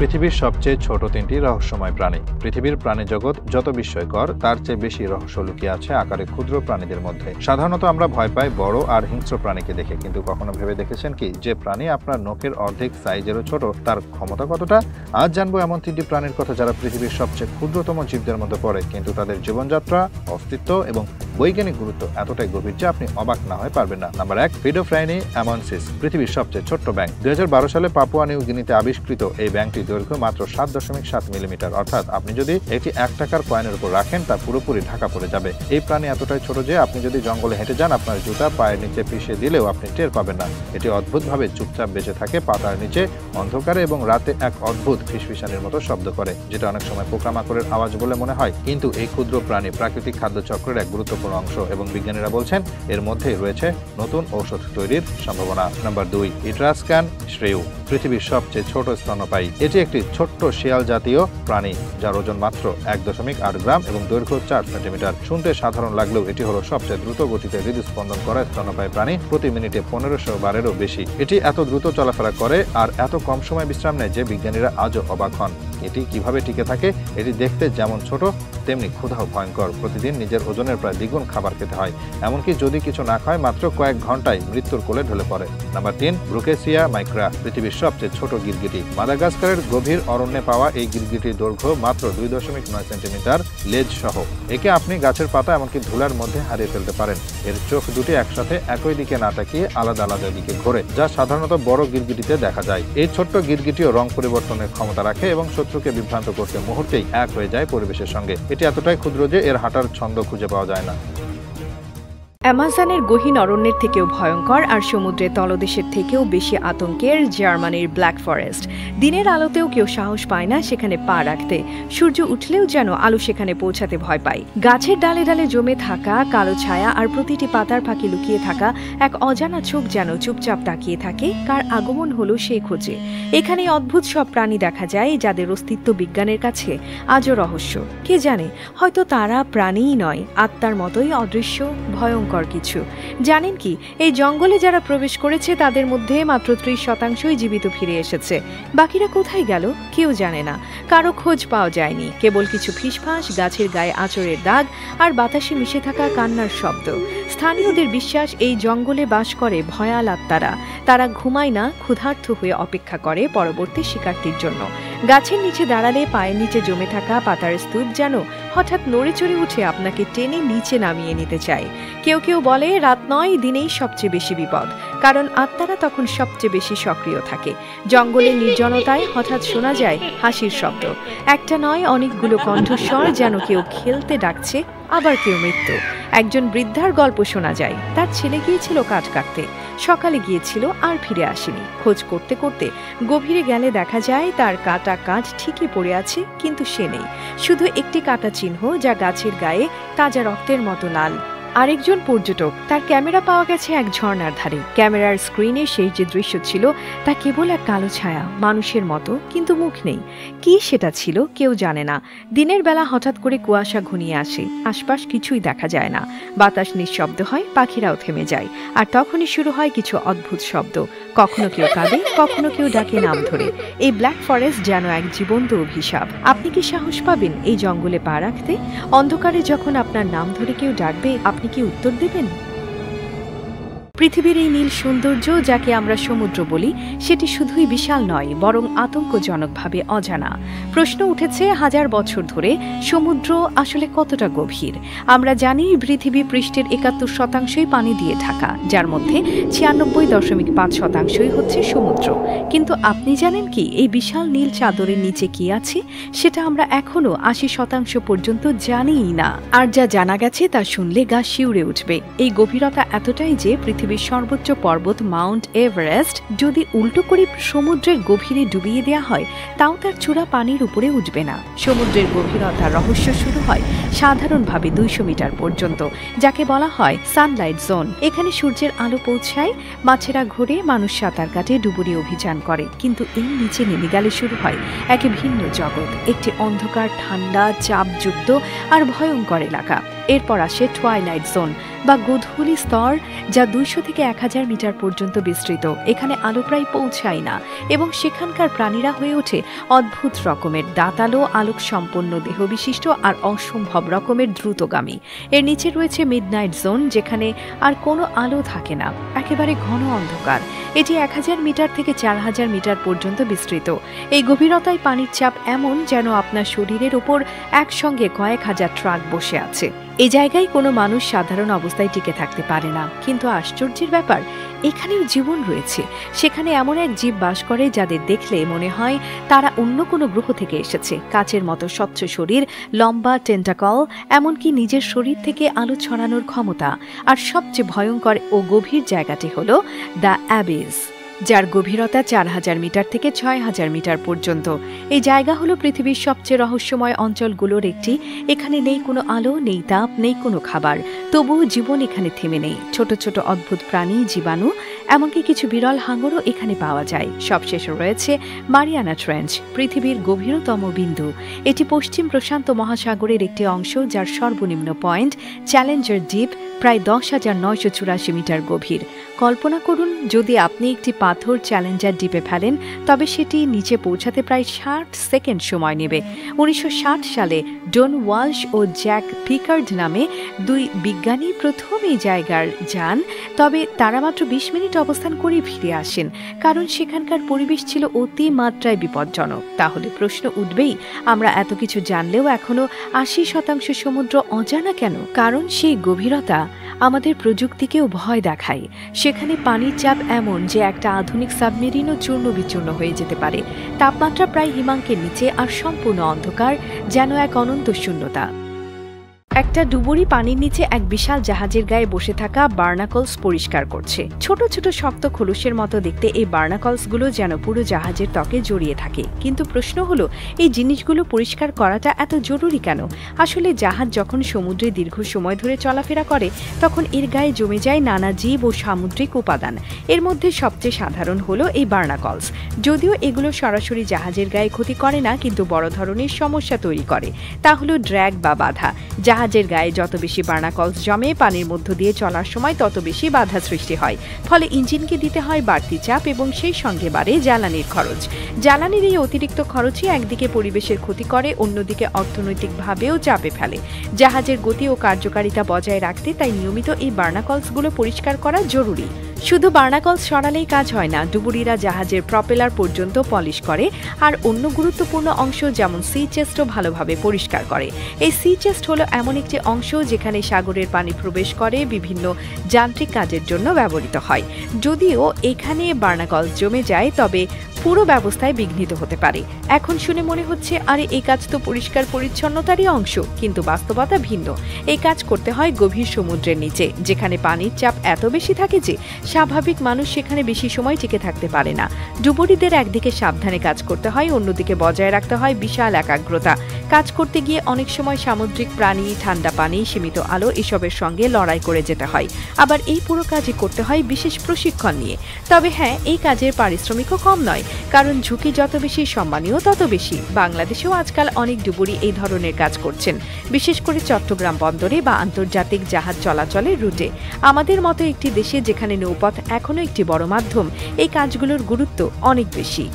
পৃথিবীর সবচেয়ে ছোট তিনটি রহস্যময় প্রাণী। পৃথিবীর প্রাণী জগৎ যত বিস্ময়কর তার চেয়ে বেশি রহস্য লুকিয়ে আছে আকারে ক্ষুদ্র প্রাণীদের মধ্যে। সাধারণত আমরা ভয় পাই বড় আর হিংস্র প্রাণীকে দেখে, কিন্তু কখনো ভেবে দেখেছেন কি যে প্রাণী আপনার নখের অর্ধেক সাইজেরও ছোট, তার ক্ষমতা কতটা? আজ জানবো এমন তিনটি প্রাণীর কথা যারা পৃথিবীর সবচেয়ে ক্ষুদ্রতম জীবদের মধ্যে পড়ে, কিন্তু তাদের জীবনযাত্রা, অস্তিত্ব এবং বৈজ্ঞানিক গুরুত্ব এতটাই গভীর যে আপনি অবাক না হয়ে পারবেন না। নাম্বার 1, ফিডোফ্রাইনি অ্যামনসিস, পৃথিবীর সবচেয়ে ছোট্ট ব্যাঙ। 2012 সালে পাপুয়া নিউ গিনিতে আবিষ্কৃত এই ব্যাঙটি দৈর্ঘ্য মাত্র 7.7 মিলিমিটার, অর্থাৎ আপনি যদি এটি 1 টাকার কয়েনের উপর রাখেন তা পুরোপুরি ঢাকা পড়ে যাবে। এই প্রাণী এতটাই ছোট যে আপনি যদি জঙ্গলে হেঁটে যান, আপনার জুতা পায়ের নিচে পিষে দিলেও আপনি টের পাবেন না। এটি অদ্ভুতভাবে চুপচাপ বেঁচে থাকে পাতার নিচে, অন্ধকারে এবং রাতে এক অদ্ভুত ফিসফিসানির মতো শব্দ করে, যেটা অনেক সময় পোকামাকড়ের আওয়াজ বলে মনে হয়। কিন্তু এই ক্ষুদ্র প্রাণী প্রাকৃতিক খাদ্যচক্রের এক গুরুত্বপূর্ণ অংশ এবং বিজ্ঞানীরা বলছেন এর মধ্যেই রয়েছে নতুন ঔষধ তৈরির সম্ভাবনা। নাম্বার 2, ইট্রাস্কান শ্রেয়ু, পৃথিবীর সবচেয়ে ছোট স্তন্যপায়ী। এটি একটি ছোট্ট শিয়াল জাতীয় প্রাণী যার ওজন মাত্র 1.8 গ্রাম এবং দৈর্ঘ্য 4 সেন্টিমিটার। শুনতে সাধারণ লাগলেও এটি হলো সবচেয়ে দ্রুত গতিতে হৃদস্পন্দন করা স্তন্যপায়ী প্রাণী, প্রতি মিনিটে 1500 বারেরও বেশি। এটি এত দ্রুত চলাফেরা করে আর এত কম সময় বিশ্রাম নেয় যে বিজ্ঞানীরা আজও অবাক হন এটি কিভাবে টিকে থাকে। এটি দেখতে যেমন ছোট তেমনি ক্ষুধাও ভয়ঙ্কর। প্রতিদিন নিজের ওজনের প্রায় দ্বিগুণ খাবার খেতে হয়, এমনকি যদি কিছু না খায় মাত্র কয়েক ঘন্টায় মৃত্যুর কোলে ঢলে পড়ে। নাম্বার 3, ব্রুকেসিয়া মাইক্রা, পৃথিবীর সবচেয়ে ছোট গিরগিটি। মাদাগাস্কারের গভীর অরণ্যে পাওয়া এই গিরগিটির দৈর্ঘ্য মাত্র 2.9 সেন্টিমিটার, লেজ সহ। একে আপনি গাছের পাতা এমনকি ধুলার মধ্যে হারিয়ে ফেলতে পারেন। এর চোখ দুটি একসাথে একই দিকে না তাকিয়ে আলাদা আলাদা দিকে ঘোরে, যা সাধারণত বড় গিরগিটিতে দেখা যায়। এই ছোট্ট গিরগিটিও রং পরিবর্তনের ক্ষমতা রাখে এবং শত্রুকে বিভ্রান্ত করতে মুহূর্তেই এক হয়ে যায় পরিবেশের সঙ্গে। এটি এতটাই ক্ষুদ্র যে এর হাঁটার ছন্দ খুঁজে পাওয়া যায় না। অ্যামাজনের গহীন অরণ্যের থেকেও ভয়ঙ্কর আর সমুদ্রের তলদেশের থেকেও বেশি আতঙ্কের জার্মানির ব্ল্যাক ফরেস্ট। দিনের আলোতেও কেউ সাহস পায় না সেখানে পা রাখতে, সূর্য উঠলেও যেন আলো সেখানে পৌঁছাতে ভয় পায়। গাছের ডালে ডালে জমে থাকা কালো ছায়া আর প্রতিটি পাতার ফাঁকে লুকিয়ে থাকা এক অজানা চোখ যেন চুপচাপ তাকিয়ে থাকে কার আগমন হলো সেই খোঁজে। এখানে অদ্ভুত সব প্রাণী দেখা যায় যাদের অস্তিত্ব বিজ্ঞানের কাছে আজও রহস্য। কে জানে, হয়তো তারা প্রাণীই নয়, আত্মার মতোই অদৃশ্য ভয়ঙ্কর কিছু। জানেন কি, এই জঙ্গলে যারা প্রবেশ করেছে তাদের মধ্যে মাত্র 30% জীবিত ফিরে এসেছে। বাকিরা কোথায় গেল কেউ জানে না, কারো খোঁজ পাওয়া যায়নি। কেবল কিছু ফিসফাস, গাছের গায়ে আঁচড়ের দাগ আর বাতাসে মিশে থাকা কান্নার শব্দ। স্থানীয়দের বিশ্বাস এই জঙ্গলে বাস করে ভয়াল আত্মারা। তারা ঘুমায় না, ক্ষুধার্ত হয়ে অপেক্ষা করে পরবর্তী শিকারটির জন্য। গাছের নিচে দাঁড়ালে পায়ের নিচে জমে থাকা পাতার স্তূপ যেন হঠাৎ নড়ে চড়ে উঠে আপনাকে টেনে নিচে নামিয়ে নিতে চায়। কেউ কেউ বলে রাত নয়, দিনেই সবচেয়ে বেশি বিপদ, কারণ আত্মারা তখন সবচেয়ে বেশি সক্রিয় থাকে। জঙ্গলের নির্জনতায় হঠাৎ শোনা যায় হাসির শব্দ। একটা নয়, অনেকগুলো কণ্ঠস্বর, যেন কেউ খেলতে ডাকছে, আবার কেউ মৃত্যু। একজন বৃদ্ধার গল্প শোনা যায়, তার ছেলে গিয়েছিল কাঠ কাটতে, সকালে গিয়েছিল আর ফিরে আসেনি। খোঁজ করতে করতে গভীরে গেলে দেখা যায় তার কাটা কাঠ ঠিকই পড়ে আছে, কিন্তু সে নেই, শুধু একটি কাটা চিহ্ন যা গাছের গায়ে তাজা রক্তের মতো লাল। আরেকজন পর্যটক, তার ক্যামেরা পাওয়া গেছে এক ঝর্ণার ধারে। ক্যামেরার স্ক্রিনে সেই যে দৃশ্য ছিল তা কেবল এক কালো ছায়া, মানুষের মতো, কিন্তু মুখ নেই। কি সেটা ছিল কেউ জানে না। দিনের বেলা হঠাৎ করে কুয়াশা ঘনিয়ে আসে, আশপাশ কিছুই দেখা যায় না, বাতাস নিঃশব্দ হয়, পাখিরাও থেমে যায়। আর তখনই শুরু হয় কিছু অদ্ভুত শব্দ। কখনো কেউ কাঁদে, কখনো কেউ ডাকে নাম ধরে। এই ব্ল্যাক ফরেস্ট যেন এক জীবন্ত অভিশাপ। আপনি কি সাহস পাবেন এই জঙ্গলে পা রাখতে? অন্ধকারে যখন আপনার নাম ধরে কেউ ডাকবে, আপনি কি উত্তর দেবেন? পৃথিবীর এই নীল সৌন্দর্য যাকে আমরা সমুদ্র বলি, সেটি শুধুই বিশাল নয়, বরং আতঙ্কজনকভাবে অজানা। প্রশ্ন উঠেছে হাজার বছর ধরে, সমুদ্র আসলে কতটা গভীর? আমরা জানি পৃথিবী পৃষ্ঠের 71% পানি দিয়ে ঢাকা, যার মধ্যে 96.5% হচ্ছে সমুদ্র। কিন্তু আপনি জানেন কি এই বিশাল নীল চাদরের নিচে কি আছে? সেটা আমরা এখনো 80% পর্যন্ত জানিই না। আর যা জানা গেছে তা শুনলে গা শিউরে উঠবে। এই গভীরতা এতটাই যে পৃথিবীর সর্বোচ্চ পর্বত মাউন্ট এভারেস্ট যদি উল্টো করে সমুদ্রের গভীরে ডুবিয়ে দেওয়া হয়, তাও তার চূড়া পানির উপরে উঠবে না। সমুদ্রের গভীরতার রহস্য শুরু হয় সাধারণভাবে 200 মিটার পর্যন্ত, যাকে বলা হয় সানলাইট জোন। এখানে সূর্যের আলো পৌঁছায়, মাছেরা ঘোরে, মানুষ সাঁতার কাটে, ডুবুরি অভিযান করে। কিন্তু এই নিচে নেমে গেলে শুরু হয় এক ভিন্ন জগৎ, একটি অন্ধকার, ঠান্ডা, চাপযুক্ত আর ভয়ঙ্কর এলাকা। এরপর আসে টুয়াইলাইট জোন বা গোধূলি স্তর, যা 200 থেকে 1000 মিটার পর্যন্ত বিস্তৃত। এখানে আলো প্রায় পৌঁছায় না এবং সেখানকার প্রাণীরা হয়ে ওঠে অদ্ভুত রকমের দাঁতালো, আলোক সম্পন্ন দেহবিশিষ্ট আর অসম্ভব রকমের দ্রুতগামী। এর নিচে রয়েছে মিডনাইট জোন, যেখানে আর কোনো আলো থাকে না, একেবারে ঘন অন্ধকার। এটি 1000 মিটার থেকে 4000 মিটার পর্যন্ত বিস্তৃত। এই গভীরতায় পানির চাপ এমন যেন আপনার শরীরের ওপর একসঙ্গে কয়েক হাজার ট্রাক বসে আছে। এই জায়গায় কোনো মানুষ সাধারণ অবস্থায় টিকে থাকতে পারে না, কিন্তু আশ্চর্যের ব্যাপার, এখানেও জীবন রয়েছে। সেখানে এমন এক জীব বাস করে যাদের দেখলে মনে হয় তারা অন্য কোনো গ্রহ থেকে এসেছে। কাচের মতো স্বচ্ছ শরীর, লম্বা টেন্টাকল, এমনকি নিজের শরীর থেকে আলো ছড়ানোর ক্ষমতা। আর সবচেয়ে ভয়ঙ্কর ও গভীর জায়গাটি হল দ্য অ্যাবিস, যার গভীরতা 4000 মিটার থেকে 6000 মিটার পর্যন্ত। এই জায়গা হলো পৃথিবীর সবচেয়ে রহস্যময় অঞ্চলগুলোর একটি। এখানে নেই কোনো আলো, নেই তাপ, নেই কোনো খাবার, তবুও জীবন এখানে থেমে নেই। ছোট ছোট অদ্ভুত প্রাণী, জীবাণু, এমনকি কিছু বিরল হাঙরও এখানে পাওয়া যায়। সবশেষে রয়েছে মারিয়ানা ট্রেঞ্চ, পৃথিবীর গভীরতম বিন্দু। এটি পশ্চিম প্রশান্ত মহাসাগরের একটি অংশ, যার সর্বনিম্ন পয়েন্ট চ্যালেঞ্জার ডিপ প্রায় 10,984 মিটার গভীর। কল্পনা করুন, যদি আপনি একটি পাথর চ্যালেঞ্জার ডিপে ফেলেন, তবে সেটি নিচে পৌঁছাতে প্রায় 60 সেকেন্ড সময় নেবে। 1960 সালে ডন ওয়ালশ ও জ্যাক পিকার্ড নামে 2 বিজ্ঞানী প্রথম এই জায়গার যান, তবে তারা মাত্র 20 মিনিট অবস্থান করে ফিরে আসেন, কারণ সেখানকার পরিবেশ ছিল অতিমাত্রায় বিপজ্জনক। তাহলে প্রশ্ন উঠবেই, আমরা এত কিছু জানলেও এখনো 80% সমুদ্র অজানা কেন? কারণ সেই গভীরতা আমাদের প্রযুক্তিকেও ভয় দেখায়। সেখানে পানির চাপ এমন যে একটা আধুনিক সাবমেরিনও চূর্ণ বিচূর্ণ হয়ে যেতে পারে। তাপমাত্রা প্রায় হিমাঙ্কের নিচে, আর সম্পূর্ণ অন্ধকার, যেন এক অনন্ত শূন্যতা। একটা ডুবুরি পানির নিচে এক বিশাল জাহাজের গায়ে বসে থাকা বার্নাকলস পরিষ্কার করছে। ছোট ছোট শক্ত খোলসের মতো দেখতে এই বার্নাকলসগুলো যেন পুরো জাহাজের ত্বকে জড়িয়ে থাকে। কিন্তু প্রশ্ন হলো, এই জিনিসগুলো পরিষ্কার করাটা এত জরুরি কেন? আসলে জাহাজ যখন সমুদ্রে দীর্ঘ সময় ধরে চলাফেরা করে, তখন এর গায়ে জমে যায় নানা জীব ও সামুদ্রিক উপাদান। এর মধ্যে সবচেয়ে সাধারণ হলো এই বার্নাকলস। যদিও এগুলো সরাসরি জাহাজের গায়ে ক্ষতি করে না, কিন্তু বড় ধরনের সমস্যা তৈরি করে। তা হলো ড্র্যাগ বা বাধা। জাহাজের গায়ে যত বেশি বার্নাকলস জমে, পানির মধ্য দিয়ে চলার সময় তত বেশি বাধা সৃষ্টি হয়। ফলে ইঞ্জিনকে দিতে হয় বাড়তি চাপ এবং সেই সঙ্গে বাড়ে জ্বালানির খরচ। জ্বালানির এই অতিরিক্ত খরচই একদিকে পরিবেশের ক্ষতি করে, অন্যদিকে অর্থনৈতিকভাবেও চাপে ফেলে। জাহাজের গতি ও কার্যকারিতা বজায় রাখতে তাই নিয়মিত এই বার্নাকলসগুলো পরিষ্কার করা জরুরি। শুধু বার্নাকলস সরালেই কাজ হয় না, ডুবুরিরা জাহাজের প্রপেলার পর্যন্ত পলিশ করে, আর অন্য গুরুত্বপূর্ণ অংশ যেমন সি চেস্টও ভালোভাবে পরিষ্কার করে। এই সি চেস্ট হলো এমন একটি অংশ যেখানে সাগরের পানি প্রবেশ করে, বিভিন্ন যান্ত্রিক কাজের জন্য ব্যবহৃত হয়। যদিও এখানে বার্নাকলস জমে যায়, তবে পুরো ব্যবস্থায় বিঘ্নিত হতে পারে। এখন শুনে মনে হচ্ছে, আরে এই কাজ তো পরিষ্কার পরিচ্ছন্নতারই অংশ, কিন্তু বাস্তবতা ভিন্ন। এই কাজ করতে হয় গভীর সমুদ্রের নিচে, যেখানে পানির চাপ এত বেশি থাকে যে স্বাভাবিক মানুষ সেখানে বেশি সময় টিকে থাকতে পারে না। ডুবুরিদের একদিকে সাবধানে কাজ করতে হয়, অন্যদিকে বজায় রাখতে হয় বিশাল একাগ্রতা। কাজ করতে গিয়ে অনেক সময় সামুদ্রিক প্রাণী, ঠান্ডা পানি, সীমিত আলো এসবের সঙ্গে লড়াই করে যেতে হয়। আবার এই পুরো কাজই করতে হয় বিশেষ প্রশিক্ষণ নিয়ে। তবে হ্যাঁ, এই কাজের পারিশ্রমিকও কম নয়, কারণ ঝুঁকি যত বেশি, সম্মানীয় তত বেশি। বাংলাদেশেও আজকাল অনেক ডুবুরি এই ধরনের কাজ করছেন, বিশেষ করে চট্টগ্রাম বন্দরে বা আন্তর্জাতিক জাহাজ চলাচলের রুটে। আমাদের মতো একটি দেশে যেখানে নৌপথ এখনো একটি বড় মাধ্যম, এই কাজগুলোর গুরুত্ব অনেক বেশি।